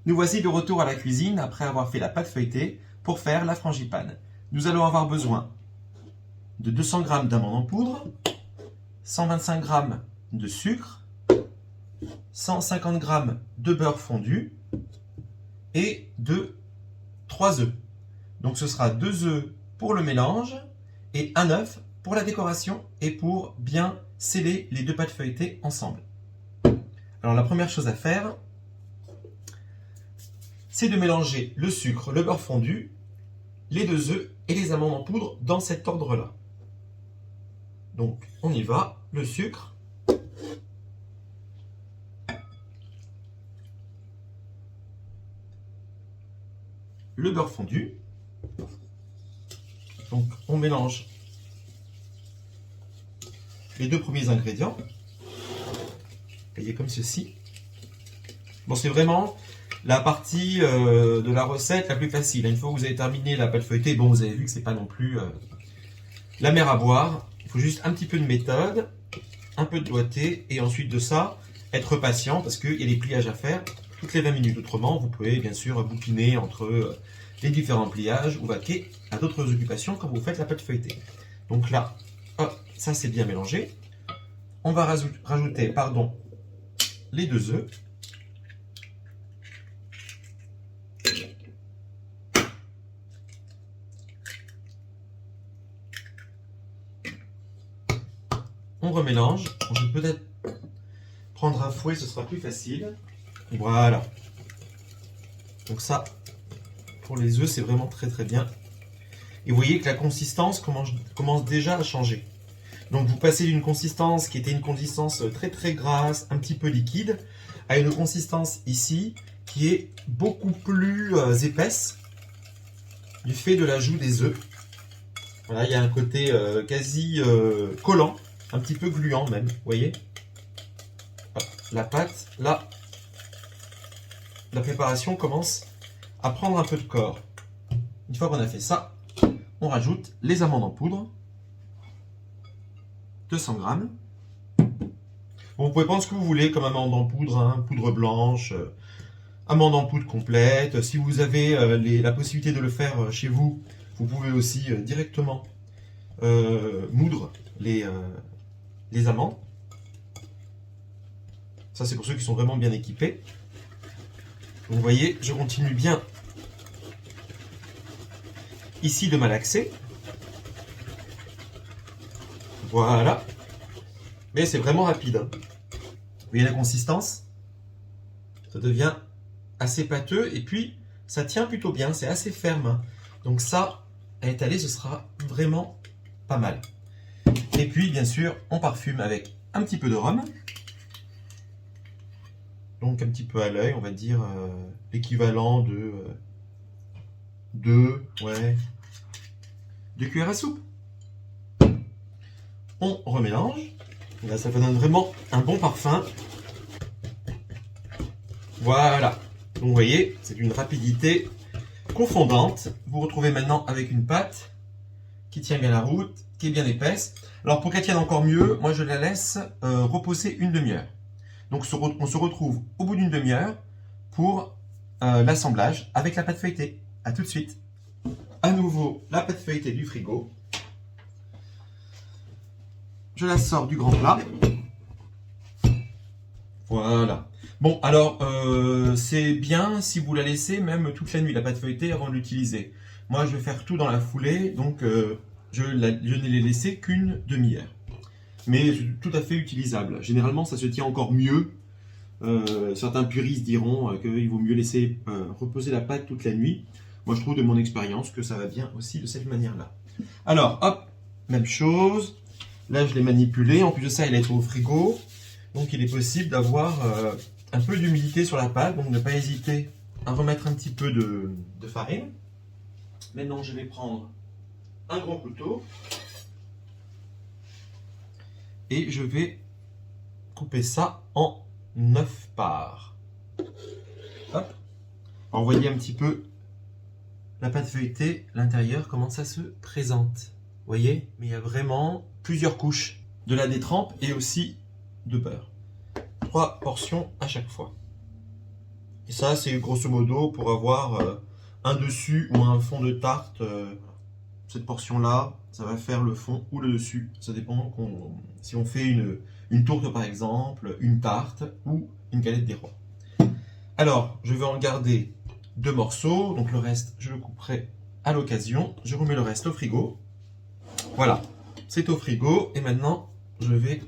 Nous voici de retour à la cuisine après avoir fait la pâte feuilletée pour faire la frangipane. Nous allons avoir besoin de 200 g d'amandes en poudre, 125 g de sucre, 150 g de beurre fondu et de 3 œufs. Donc ce sera 2 œufs pour le mélange et un œuf pour la décoration et pour bien sceller les deux pâtes feuilletées ensemble. Alors la première chose à faire, c'est de mélanger le sucre, le beurre fondu, les 2 œufs et les amandes en poudre dans cet ordre-là. Donc on y va, le sucre, le beurre fondu, donc on mélange les deux premiers ingrédients, vous voyez comme ceci. Bon, c'est vraiment la partie de la recette la plus facile. Une fois que vous avez terminé la pâte feuilletée, bon, vous avez vu que c'est pas non plus la mer à boire. Il faut juste un petit peu de méthode, un peu de doigté, et ensuite de ça, être patient parce qu'il y a des pliages à faire toutes les 20 minutes. Autrement, vous pouvez bien sûr bouquiner entre les différents pliages ou vaquer à d'autres occupations quand vous faites la pâte feuilletée. Donc là, hop, ça c'est bien mélangé. On va rajouter les 2 œufs. On remélange. Je vais peut-être prendre un fouet, ce sera plus facile. Voilà. Donc ça, pour les œufs, c'est vraiment très très bien. Et vous voyez que la consistance commence déjà à changer. Donc vous passez d'une consistance qui était une consistance très très grasse, un petit peu liquide, à une consistance ici qui est beaucoup plus épaisse du fait de l'ajout des œufs. Voilà, il y a un côté quasi collant, un petit peu gluant même, vous voyez. Hop, la pâte, là, la préparation commence à prendre un peu de corps. Une fois qu'on a fait ça, on rajoute les amandes en poudre, 200 g. Bon, vous pouvez prendre ce que vous voulez comme amandes en poudre, hein, poudre blanche, amandes en poudre complète. Si vous avez la possibilité de le faire chez vous, vous pouvez aussi directement moudre les amandes. Ça, c'est pour ceux qui sont vraiment bien équipés. Donc, vous voyez, je continue bien ici de malaxer. Voilà. Mais c'est vraiment rapide. Hein. Vous voyez la consistance? Ça devient assez pâteux et puis ça tient plutôt bien, c'est assez ferme. Hein. Donc ça, à étaler, ce sera vraiment pas mal. Et puis, bien sûr, on parfume avec un petit peu de rhum. Donc un petit peu à l'œil, on va dire l'équivalent de 2 cuillères à soupe. On remélange. Là, ça donne vraiment un bon parfum. Voilà. Donc vous voyez, c'est une rapidité confondante. Vous vous retrouvez maintenant avec une pâte qui tient bien la route, qui est bien épaisse. Alors pour qu'elle tienne encore mieux, moi je la laisse reposer une demi-heure. Donc on se retrouve au bout d'une demi-heure pour l'assemblage avec la pâte feuilletée. A tout de suite. À nouveau, la pâte feuilletée du frigo. Je la sors du grand plat. Voilà. Bon, alors, c'est bien si vous la laissez même toute la nuit, la pâte feuilletée, avant de l'utiliser. Moi, je vais faire tout dans la foulée, donc je ne l'ai laissé qu'une demi-heure. Mais c'est tout à fait utilisable. Généralement, ça se tient encore mieux. Certains puristes diront qu'il vaut mieux laisser reposer la pâte toute la nuit. Moi, je trouve de mon expérience que ça va bien aussi de cette manière-là. Alors, hop, même chose. Là, je l'ai manipulé. En plus de ça, il est au frigo. Donc, il est possible d'avoir un peu d'humidité sur la pâte. Donc, ne pas hésiter à remettre un petit peu de farine. Maintenant, je vais prendre un gros couteau. Et je vais couper ça en 9 parts. Hop. Alors, vous voyez un petit peu la pâte feuilletée, l'intérieur, comment ça se présente. Vous voyez? Mais il y a vraiment plusieurs couches de la détrempe et aussi de beurre. 3 portions à chaque fois. Et ça, c'est grosso modo pour avoir un dessus ou un fond de tarte. Cette portion-là, ça va faire le fond ou le dessus. Ça dépend si on fait une tourte par exemple, une tarte ou une galette des rois. Alors, je vais en garder 2 morceaux. Donc le reste, je le couperai à l'occasion. Je remets le reste au frigo. Voilà, c'est au frigo. Et maintenant, je vais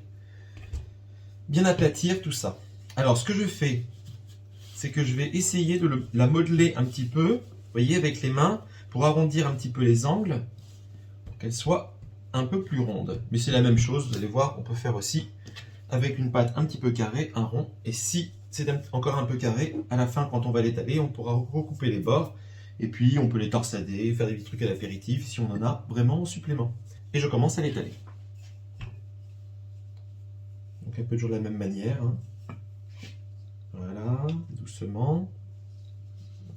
bien aplatir tout ça. Alors, ce que je fais, c'est que je vais essayer de la modeler un petit peu, vous voyez, avec les mains, pour arrondir un petit peu les angles, pour qu'elle soit un peu plus ronde. Mais c'est la même chose, vous allez voir, on peut faire aussi avec une pâte un petit peu carrée, un rond. Et si c'est encore un peu carré, à la fin, quand on va l'étaler, on pourra recouper les bords. Et puis, on peut les torsader, faire des petits trucs à l'apéritif, si on en a vraiment en supplément. Et je commence à l'étaler. Donc un peu toujours de la même manière. Hein. Voilà, doucement.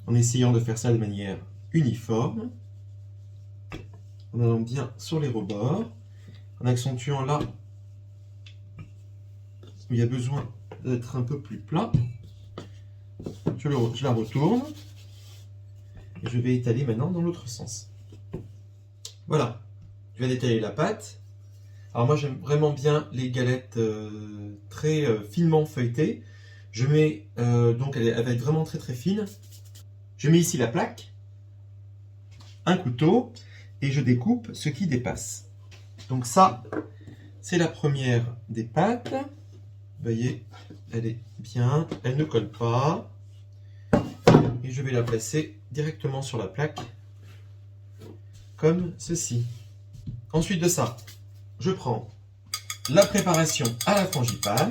En essayant de faire ça de manière uniforme. En allant bien sur les rebords. En accentuant là où il y a besoin d'être un peu plus plat. Je la retourne. Et je vais étaler maintenant dans l'autre sens. Voilà. Je viens d'étaler la pâte. Alors moi j'aime vraiment bien les galettes très finement feuilletées. Je mets, donc elle va être vraiment très très fine. Je mets ici la plaque, un couteau, et je découpe ce qui dépasse. Donc ça, c'est la première des pâtes. Vous voyez, elle est bien, elle ne colle pas. Et je vais la placer directement sur la plaque, comme ceci. Ensuite de ça, je prends la préparation à la frangipane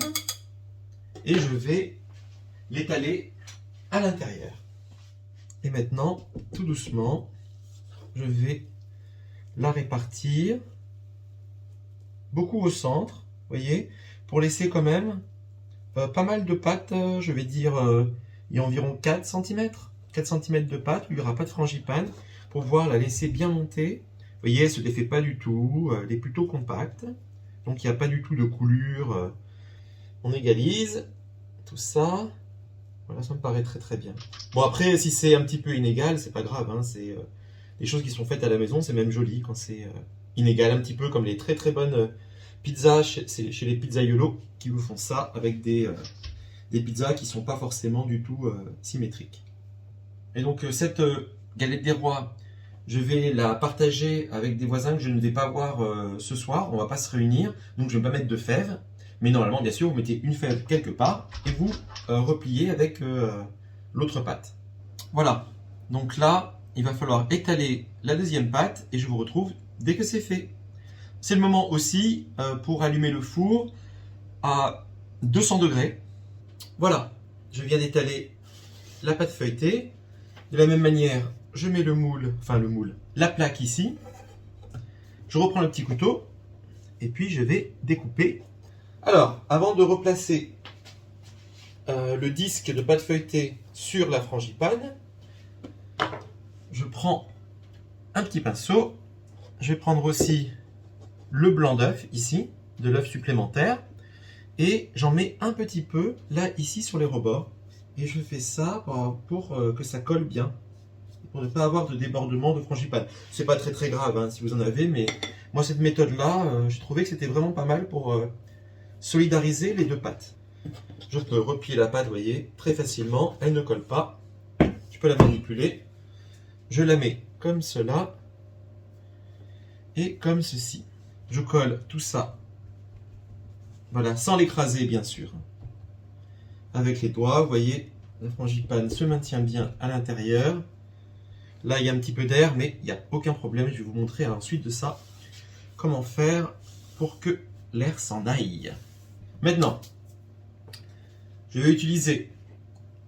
et je vais l'étaler à l'intérieur. Et maintenant, tout doucement, je vais la répartir beaucoup au centre, vous voyez, pour laisser quand même pas mal de pâte, je vais dire, il y a environ 4 cm. 4 cm de pâte, où il n'y aura pas de frangipane, pour pouvoir la laisser bien monter. Vous voyez, elle ne se défait pas du tout, elle est plutôt compacte, donc il n'y a pas du tout de coulure. On égalise tout ça. Voilà, ça me paraît très très bien. Bon après, si c'est un petit peu inégal, c'est pas grave, hein, c'est des choses qui sont faites à la maison, c'est même joli quand c'est inégal, un petit peu comme les très très bonnes pizzas chez les pizzaiolos qui vous font ça avec des pizzas qui sont pas forcément du tout symétriques. Et donc cette galette des rois, je vais la partager avec des voisins que je ne vais pas voir ce soir, on va pas se réunir, donc je ne vais pas mettre de fèves. Mais normalement, bien sûr, vous mettez une fève quelque part et vous repliez avec l'autre pâte. Voilà. Donc là, il va falloir étaler la deuxième pâte et je vous retrouve dès que c'est fait. C'est le moment aussi pour allumer le four à 200 degrés. Voilà. Je viens d'étaler la pâte feuilletée. De la même manière, je mets la plaque ici. Je reprends le petit couteau et puis je vais découper. Alors, avant de replacer le disque de pâte feuilletée sur la frangipane, je prends un petit pinceau. Je vais prendre aussi le blanc d'œuf ici, de l'œuf supplémentaire, et j'en mets un petit peu là ici sur les rebords. Et je fais ça pour que ça colle bien, pour ne pas avoir de débordement de frangipane. C'est pas très très grave hein, si vous en avez, mais moi cette méthode là, j'ai trouvé que c'était vraiment pas mal pour solidariser les deux pâtes. Je peux replier la pâte, vous voyez, très facilement, elle ne colle pas. Je peux la manipuler. Je la mets comme cela et comme ceci. Je colle tout ça, voilà, sans l'écraser bien sûr. Avec les doigts, vous voyez, la frangipane se maintient bien à l'intérieur. Là, il y a un petit peu d'air, mais il n'y a aucun problème. Je vais vous montrer ensuite de ça comment faire pour que l'air s'en aille. Maintenant, je vais utiliser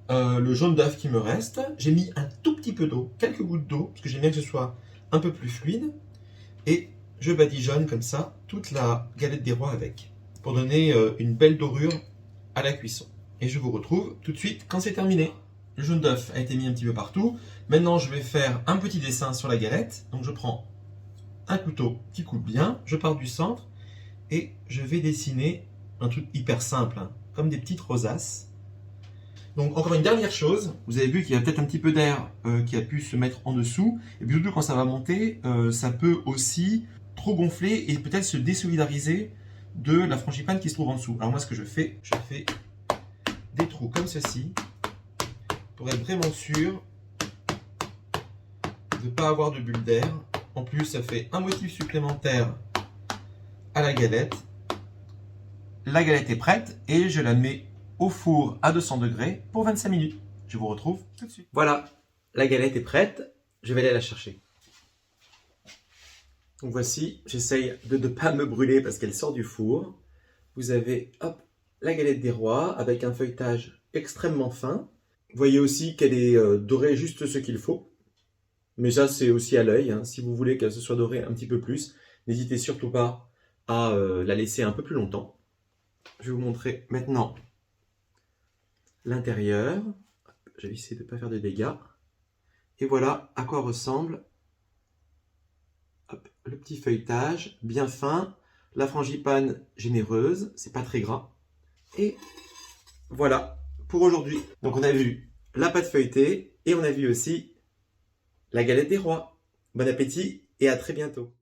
le jaune d'œuf qui me reste. J'ai mis un tout petit peu d'eau, quelques gouttes d'eau, parce que j'aime bien que ce soit un peu plus fluide. Et je badigeonne comme ça toute la galette des rois avec, pour donner une belle dorure à la cuisson. Et je vous retrouve tout de suite quand c'est terminé. Le jaune d'œuf a été mis un petit peu partout. Maintenant, je vais faire un petit dessin sur la galette. Donc, je prends un couteau qui coupe bien, je pars du centre et je vais dessiner un truc hyper simple, hein, comme des petites rosaces. Donc encore une dernière chose, vous avez vu qu'il y a peut-être un petit peu d'air qui a pu se mettre en dessous, et puis surtout quand ça va monter, ça peut aussi trop gonfler et peut-être se désolidariser de la frangipane qui se trouve en dessous. Alors moi ce que je fais des trous comme ceci, pour être vraiment sûr de ne pas avoir de bulle d'air. En plus ça fait un motif supplémentaire à la galette. La galette est prête et je la mets au four à 200 degrés pour 25 minutes. Je vous retrouve tout de suite. Voilà, la galette est prête. Je vais aller la chercher. Donc voici, j'essaye de ne pas me brûler parce qu'elle sort du four. Vous avez hop, la galette des rois avec un feuilletage extrêmement fin. Vous voyez aussi qu'elle est dorée juste ce qu'il faut. Mais ça, c'est aussi à l'œil. Hein. Si vous voulez qu'elle se soit dorée un petit peu plus, n'hésitez surtout pas à la laisser un peu plus longtemps. Je vais vous montrer maintenant l'intérieur. Je vais essayer de ne pas faire de dégâts. Et voilà à quoi ressemble hop, le petit feuilletage bien fin. La frangipane généreuse, c'est pas très gras. Et voilà pour aujourd'hui. Donc on a vu la pâte feuilletée et on a vu aussi la galette des rois. Bon appétit et à très bientôt.